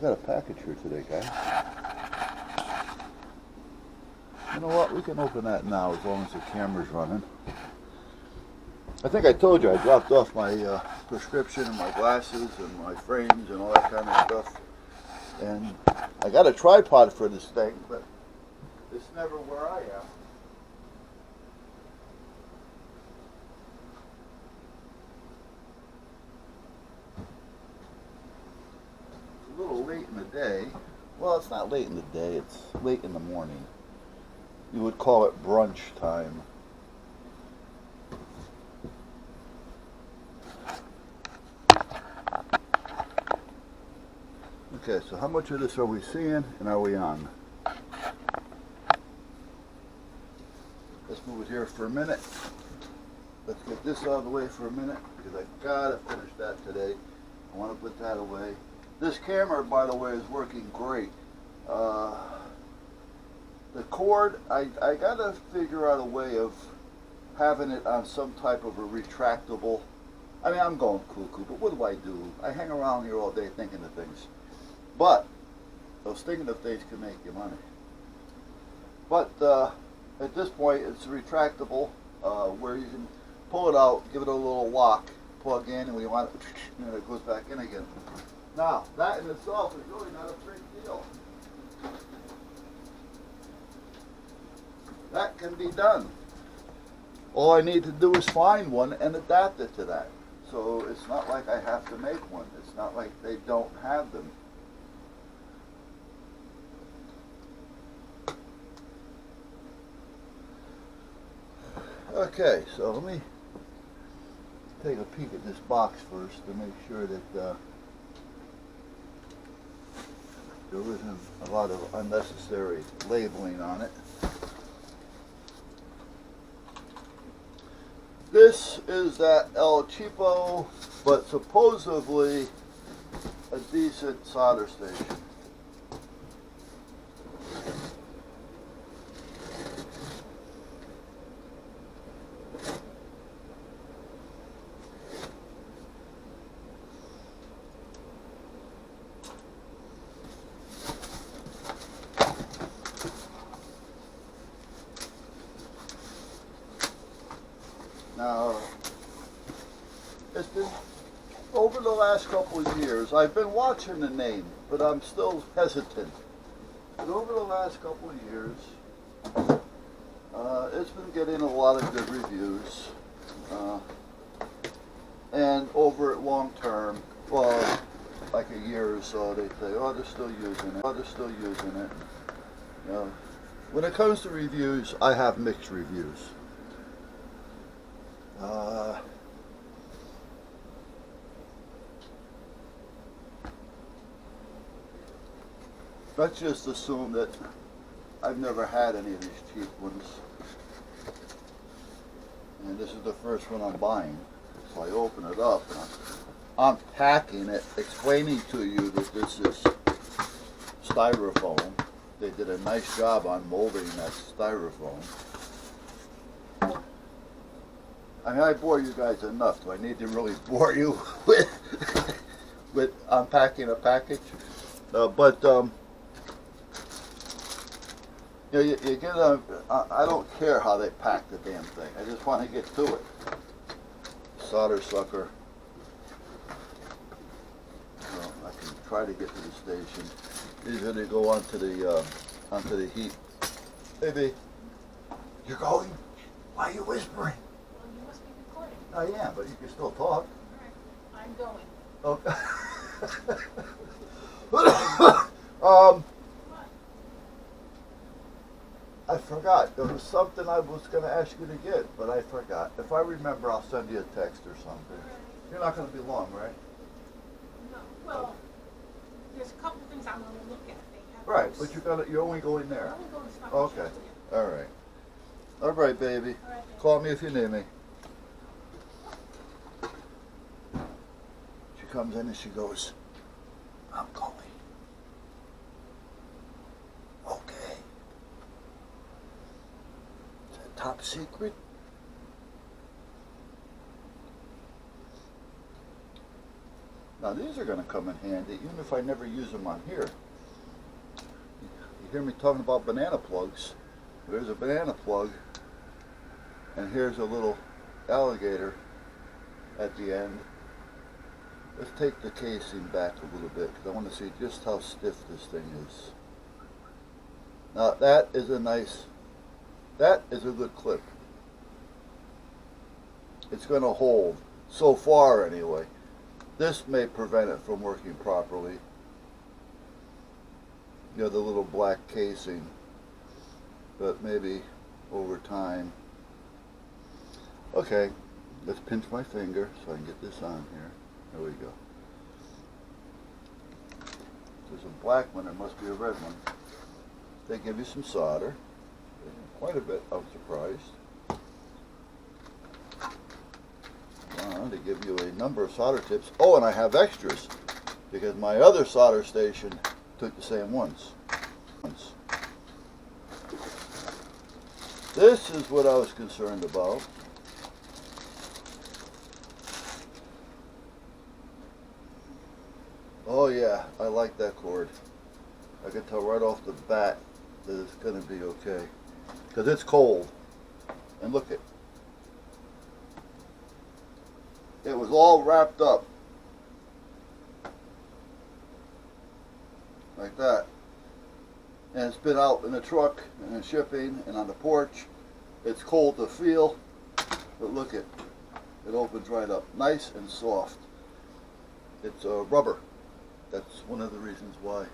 got a package here today, guys. You know what? We can open that now as long as the camera's running. I think I told you I dropped off my prescription and my glasses and my frames and all that kind of stuff. And I got a tripod for this thing, but it's never where I am. It's a little late in the day. Well, it's not late in the day, it's late in the morning. You would call it brunch time. Okay, so how much of this are we seeing and are we on? Let's move it here for a minute. Let's get this out of the way for a minute because I gotta finish that today. I want to put that away. This camera, by the way, is working great. The cord, I gotta figure out a way of having it on some type of a retractable. I mean, I'm going cuckoo, but what do? I hang around here all day thinking of things. But those thinking of things can make you money. But at this point, it's retractable, where you can pull it out, give it a little lock, plug in, and when you want it, and it goes back in again. Now, that in itself is really not a big deal. That can be done. All I need to do is find one and adapt it to that. So it's not like I have to make one. It's not like they don't have them. Okay, so let me take a peek at this box first to make sure that there isn't a lot of unnecessary labeling on it. This is that El Cheapo, but supposedly a decent solder station. Now, it's been over the last couple of years, I've been watching the name, but I'm still hesitant. But over the last couple of years, it's been getting a lot of good reviews. And over at long term, well, like a year or so, they say, oh, they're still using it. Oh, they're still using it. You know, when it comes to reviews, I have mixed reviews. Let's just assume that I've never had any of these cheap ones. And this is the first one I'm buying. So I open it up and I'm packing it, explaining to you that this is styrofoam. They did a nice job on molding that styrofoam. I mean, I bore you guys enough. Do I need to really bore you with unpacking a package? You know, you get I don't care how they pack the damn thing. I just want to get to it. Solder sucker. Well, I can try to get to the station. Usually they go onto the heat. Baby, you're going? Why are you whispering? Well, you must be recording. I am, but you can still talk. All right, I'm going. Okay. I forgot. There was something I was going to ask you to get, but I forgot. If I remember, I'll send you a text or something. Right. You're not going to be long, right? No. Well, there's a couple things I want to look at. They have Right, those. but you're only going there. I'm only going to stop Okay. and show All right. All right, baby. All right, baby. Call me if you need me. She comes in and she goes, I'm going. Okay. Is that top secret? Now Now these are going to come in handy even if I never use them on here. You hear me talking about banana plugs. There's a banana plug, and here's a little alligator at the end. Let's take the casing back a little bit because I want to see just how stiff this thing is. Now that is a good clip. It's going to hold, so far anyway. This may prevent it from working properly. You know, the little black casing, but maybe over time. Okay, let's pinch my finger so I can get this on here. There we go. There's a black one, there must be a red one. They give you some solder. Quite a bit, I'm surprised. They give you a number of solder tips. Oh, and I have extras because my other solder station took the same ones. This is what I was concerned about. Oh yeah, I like that cord. I can tell right off the bat that it's going to be okay because it's cold. And look it. It was all wrapped up like that, and it's been out in the truck and in shipping and on the porch. It's cold to feel, but look it opens right up, nice and soft. It's rubber. That's one of the reasons why.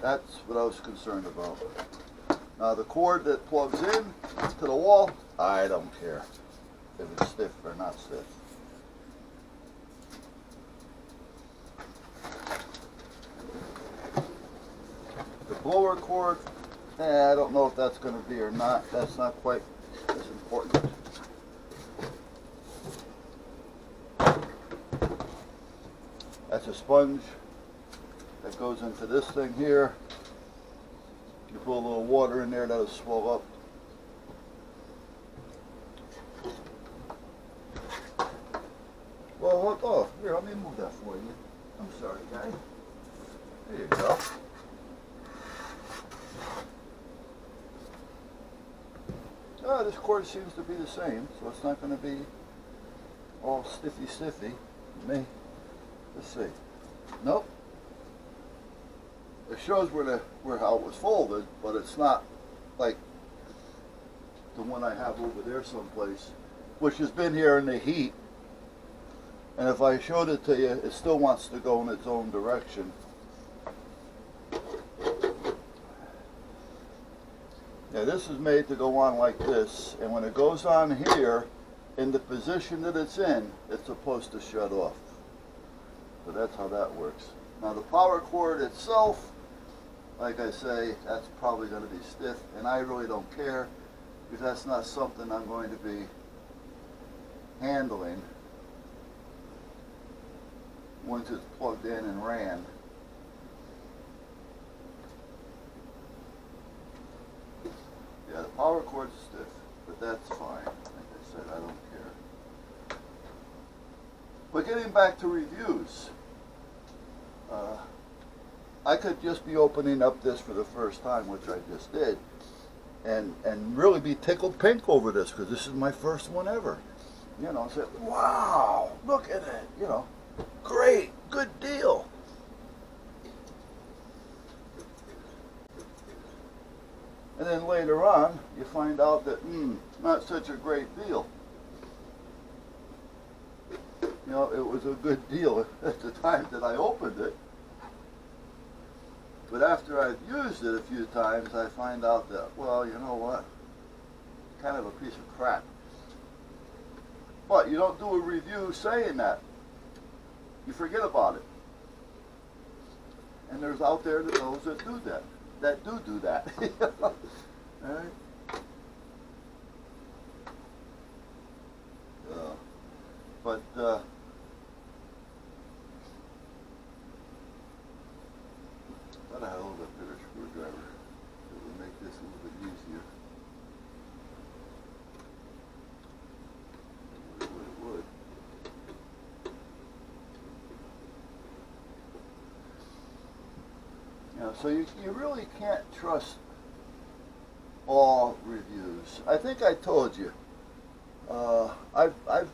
That's what I was concerned about. Now the cord that plugs in to the wall, I don't care if it's stiff or not stiff. The blower cord, I don't know if that's going to be or not. That's not quite as important. That's a sponge that goes into this thing here. You put a little water in there, that'll swell up. Well, oh, here, let me move that for you. I'm sorry, guy. There you go. This cord seems to be the same, so it's not going to be all stiffy. Let's see. Nope. It shows where how it was folded, but it's not like the one I have over there someplace, which has been here in the heat. And if I showed it to you, it still wants to go in its own direction. Yeah, this is made to go on like this, and when it goes on here, in the position that it's in, it's supposed to shut off. So that's how that works. Now the power cord itself, like I say, that's probably going to be stiff, and I really don't care, because that's not something I'm going to be handling once it's plugged in and ran. Yeah, the power cord's stiff, but that's fine. Like I said, I don't care. But getting back to reviews, I could just be opening up this for the first time, which I just did, and really be tickled pink over this, because this is my first one ever. You know, say, wow, look at it, you know, great, good deal. And then later on, you find out that, not such a great deal. You know, it was a good deal at the time that I opened it. But after I've used it a few times, I find out that, well, you know what? It's kind of a piece of crap. But you don't do a review saying that. You forget about it. And there's out there that those that do that. That do that. All right. But thought I had a little bit bigger screwdriver. It would make this a little bit easier. It would. You know, so you really can't trust all reviews. I think I told you. I've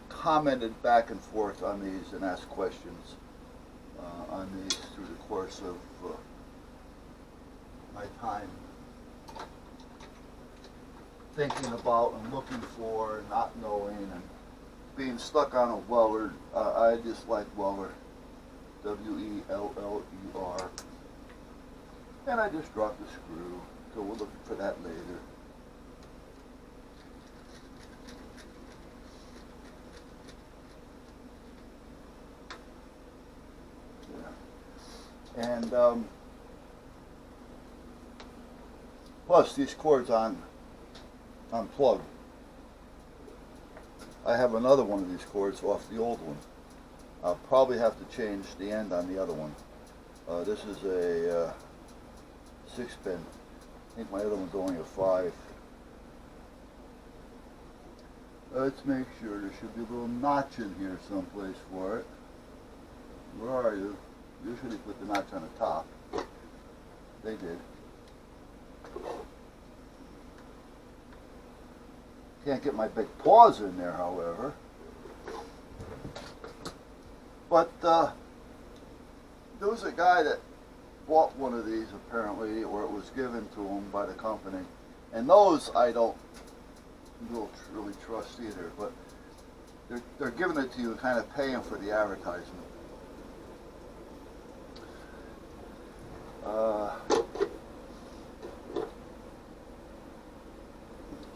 commented back and forth on these and asked questions on these through the course of my time thinking about and looking for and not knowing and being stuck on a Weller. I just like Weller, W-E-L-L-E-R, and I just dropped the screw, so we're looking for that later. Yeah. And plus these cords unplugged. I have another one of these cords off the old one. I'll probably have to change the end on the other one. This is a 6-pin. I think my other one's only a 5. Let's make sure there should be a little notch in here someplace for it. Where are you? Usually put the notch on the top. They did. Can't get my big paws in there, however. But there was a guy that bought one of these apparently, or it was given to him by the company. And those I don't really trust either, but they're giving it to you and kind of paying for the advertisement.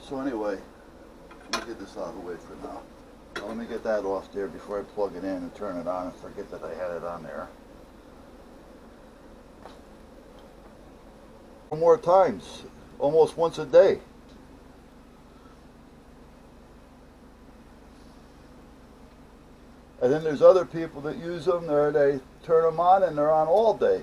So anyway, let me get this out of the way for now. Let me get that off there before I plug it in and turn it on and forget that I had it on there. More times, almost once a day. And then there's other people that use them, they turn them on and they're on all day.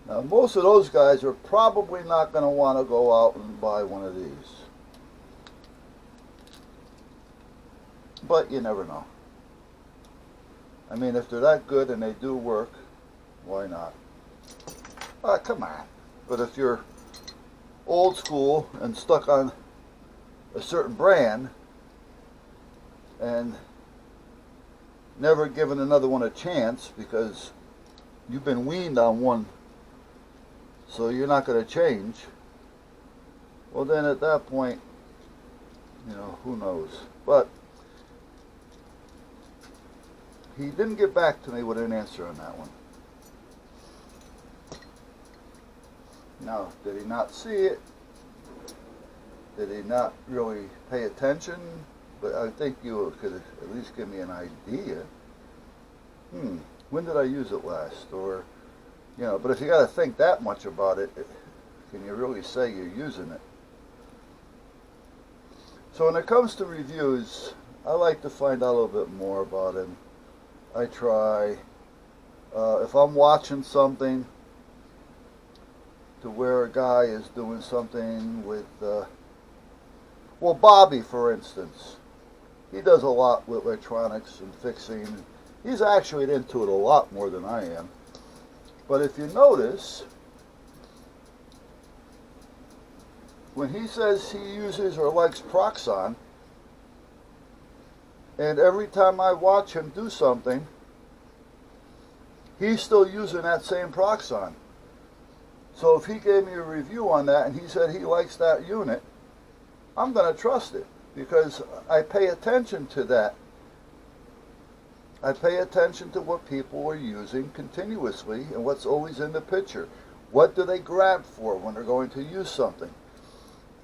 Now most of those guys are probably not going to want to go out and buy one of these. But you never know. I mean, if they're that good and they do work, why not? Come on. But if you're old school and stuck on a certain brand and never given another one a chance because you've been weaned on one, so you're not going to change, well then at that point, you know, who knows. But he didn't get back to me with an answer on that one. Now, did he not see it? Did he not really pay attention? But I think you could at least give me an idea. When did I use it last? Or, you know, but if you got to think that much about it, can you really say you're using it? So when it comes to reviews, I like to find out a little bit more about it. I try, if I'm watching something to where a guy is doing something with, well, Bobby, for instance, he does a lot with electronics and fixing. He's actually into it a lot more than I am. But if you notice, when he says he uses or likes Proxon, and every time I watch him do something, he's still using that same Proxon. So if he gave me a review on that and he said he likes that unit, I'm going to trust it because I pay attention to that. I pay attention to what people are using continuously and what's always in the picture. What do they grab for when they're going to use something?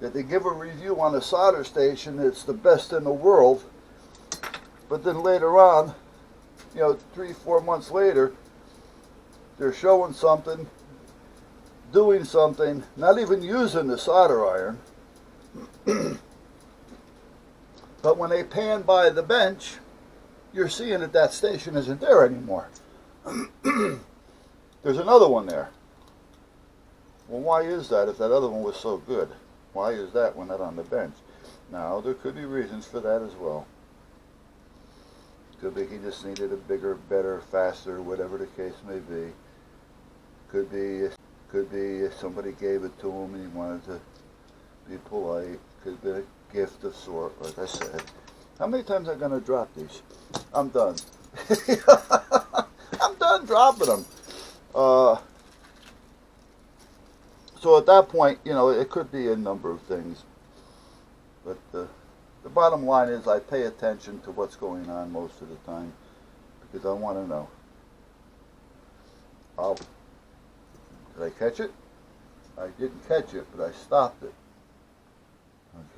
Did they give a review on a solder station that's the best in the world, but then later on, you know, 3-4 months later, they're showing something, doing something, not even using the solder iron, but when they pan by the bench, you're seeing that that station isn't there anymore. There's another one there. Well, why is that if that other one was so good? Why is that one not on the bench? Now, there could be reasons for that as well. Could be he just needed a bigger, better, faster, whatever the case may be. Could be somebody gave it to him and he wanted to be polite. Could be a gift of sort, like I said. How many times am I going to drop these? I'm done. I'm done dropping them. So at that point, you know, it could be a number of things. But the bottom line is I pay attention to what's going on most of the time because I want to know. Did I catch it? I didn't catch it, but I stopped it.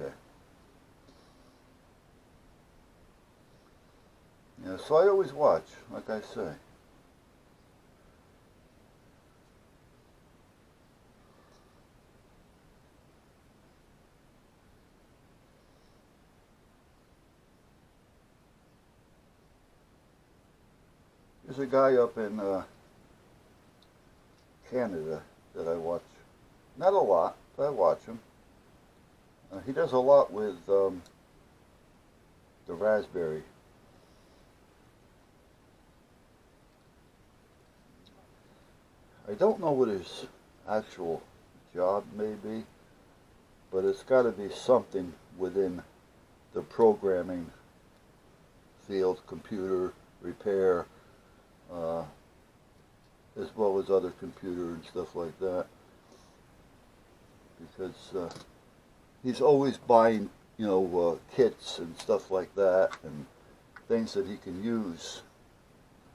Okay. Yeah, so I always watch, like I say. There's a guy up in Canada that I watch. Not a lot, but I watch him. He does a lot with the raspberry. I don't know what his actual job may be, but it's got to be something within the programming field, computer repair, as well as other computer and stuff like that. Because he's always buying, you know, kits and stuff like that, and things that he can use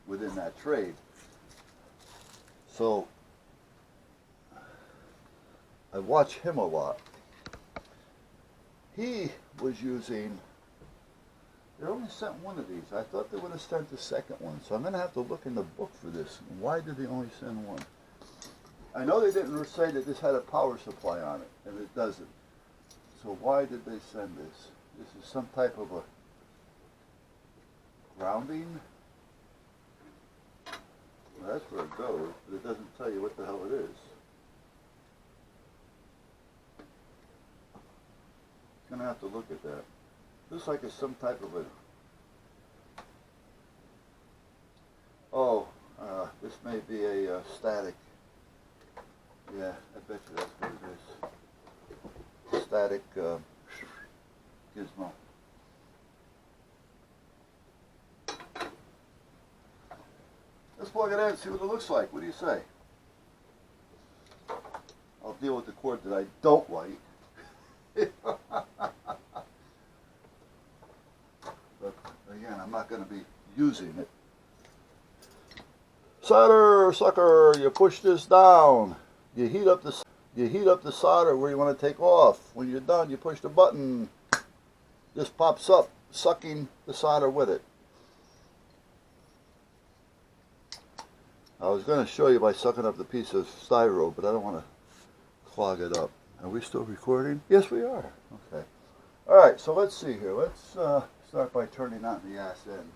within that trade. So I watch him a lot. He was using, they only sent one of these. I thought they would have sent the second one. So I'm going to have to look in the book for this. Why did they only send one? I know they didn't say that this had a power supply on it, and it doesn't. So why did they send this? This is some type of a grounding. Well, that's where it goes, but it doesn't tell you what the hell it is. Gonna have to look at that. Looks like it's some type of a. Oh, this may be a static. Yeah, I bet you that's what it is. Static gizmo. Let's plug it in and see what it looks like. What do you say? I'll deal with the cord that I don't like. But again, I'm not going to be using it. Solder sucker, you push this down. You heat up the solder where you want to take off. When you're done, you push the button. This pops up, sucking the solder with it. I was going to show you by sucking up the piece of styro, but I don't want to clog it up. Are we still recording? Yes, we are. Okay. All right, so let's see here. Let's start by turning on the ass end.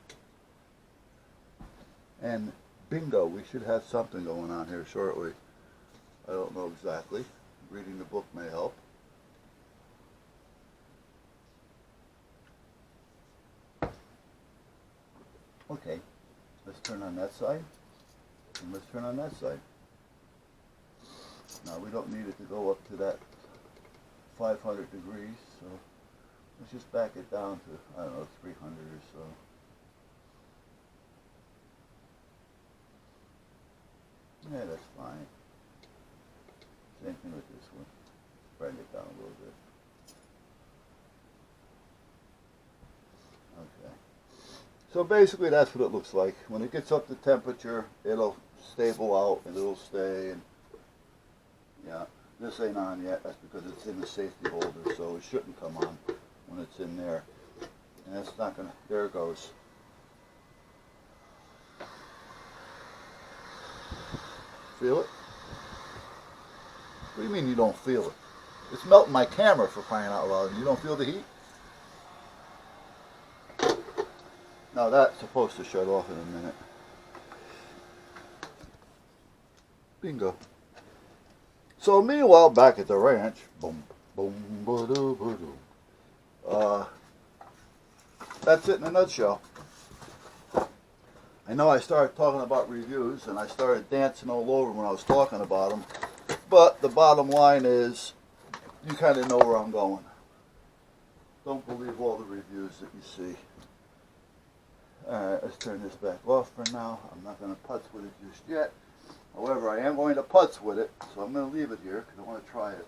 And bingo, we should have something going on here shortly. I don't know exactly. Reading the book may help. Okay, let's turn on that side. And let's turn on that side. Now we don't need it to go up to that 500 degrees, so let's just back it down to, I don't know, 300 or so. Yeah, that's fine. Same thing with this one. Bring it down a little bit. Okay. So basically that's what it looks like. When it gets up to temperature, it'll stable out and it'll stay. And yeah, this ain't on yet. That's because it's in the safety holder, so it shouldn't come on when it's in there. And it's not gonna, there it goes. Feel it? What do you mean you don't feel it? It's melting my camera, for crying out loud, and you don't feel the heat? Now that's supposed to shut off in a minute. Bingo. So meanwhile, back at the ranch, boom, boom, ba-doo, ba-doo. That's it in a nutshell. know I started talking about reviews and I started dancing all over when I was talking about them. But the bottom line is, you kind of know where I'm going. Don't believe all the reviews that you see. Alright, let's turn this back off for now. I'm not going to putz with it just yet. However, I am going to putz with it, so I'm going to leave it here because I want to try it.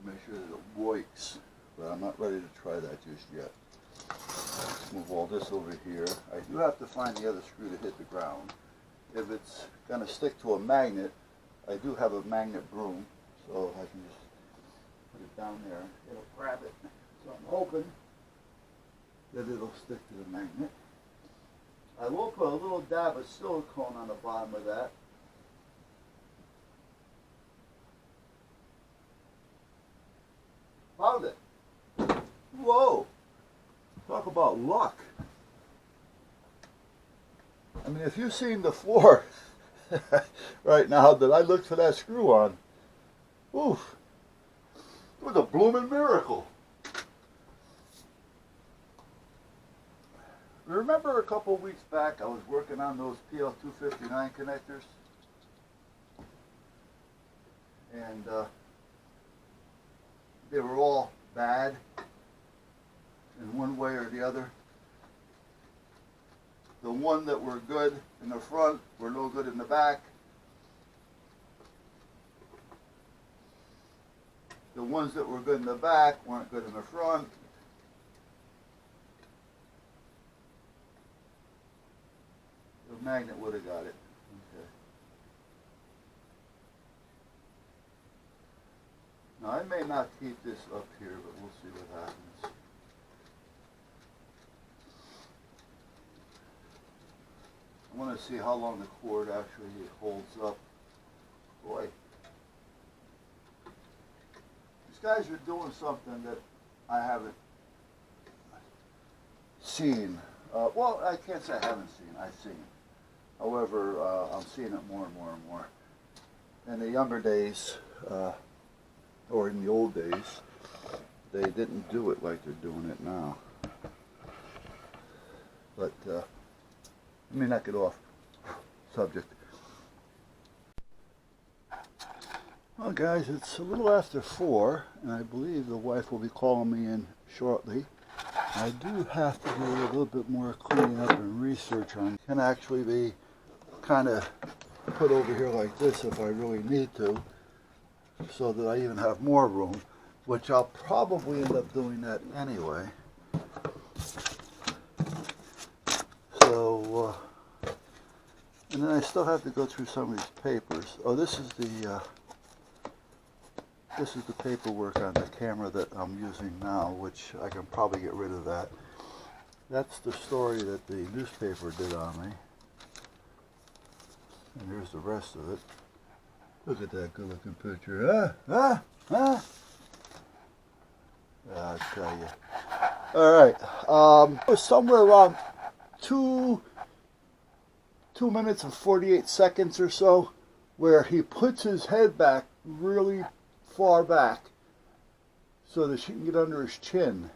Make sure that it works. But I'm not ready to try that just yet. Let's move all this over here. I do have to find the other screw to hit the ground. If it's going to stick to a magnet, I do have a magnet broom, so I can just put it down there. It'll grab it. So I'm hoping that it'll stick to the magnet. I will put a little dab of silicone on the bottom of that. Found it. Whoa. Talk about luck. I mean, if you've seen the floor right now that I looked for that screw on, oof, it was a blooming miracle. Remember a couple of weeks back I was working on those PL259 connectors? And they were all bad in one way or the other. The one that were good in the front were no good in the back. The ones that were good in the back weren't good in the front. The magnet would have got it. Okay. Now I may not keep this up here, but we'll see what happens. I want to see how long the cord actually holds up. Boy, these guys are doing something that I haven't seen. Well, I can't say I haven't seen. I've seen it. However, I'm seeing it more and more and more. In the younger days, or in the old days, they didn't do it like they're doing it now. But let me not get off subject. Well, guys, it's a little after 4, and I believe the wife will be calling me in shortly. I do have to do a little bit more cleaning up and research on it. Can actually be kind of put over here like this if I really need to, so that I even have more room, which I'll probably end up doing that anyway. So, and then I still have to go through some of these papers. Oh, this is the paperwork on the camera that I'm using now, which I can probably get rid of that. That's the story that the newspaper did on me. And here's the rest of it. Look at that good looking picture. I'll tell you. Alright. It was somewhere around 2 minutes and 48 seconds or so where he puts his head back really far back so that she can get under his chin.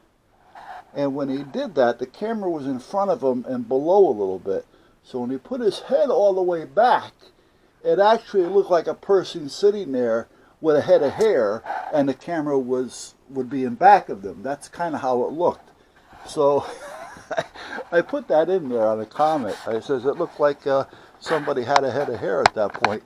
And when he did that, the camera was in front of him and below a little bit. So when he put his head all the way back, it actually looked like a person sitting there with a head of hair, and the camera would be in back of them. That's kind of how it looked. So I put that in there on a comment. I says it looked like somebody had a head of hair at that point.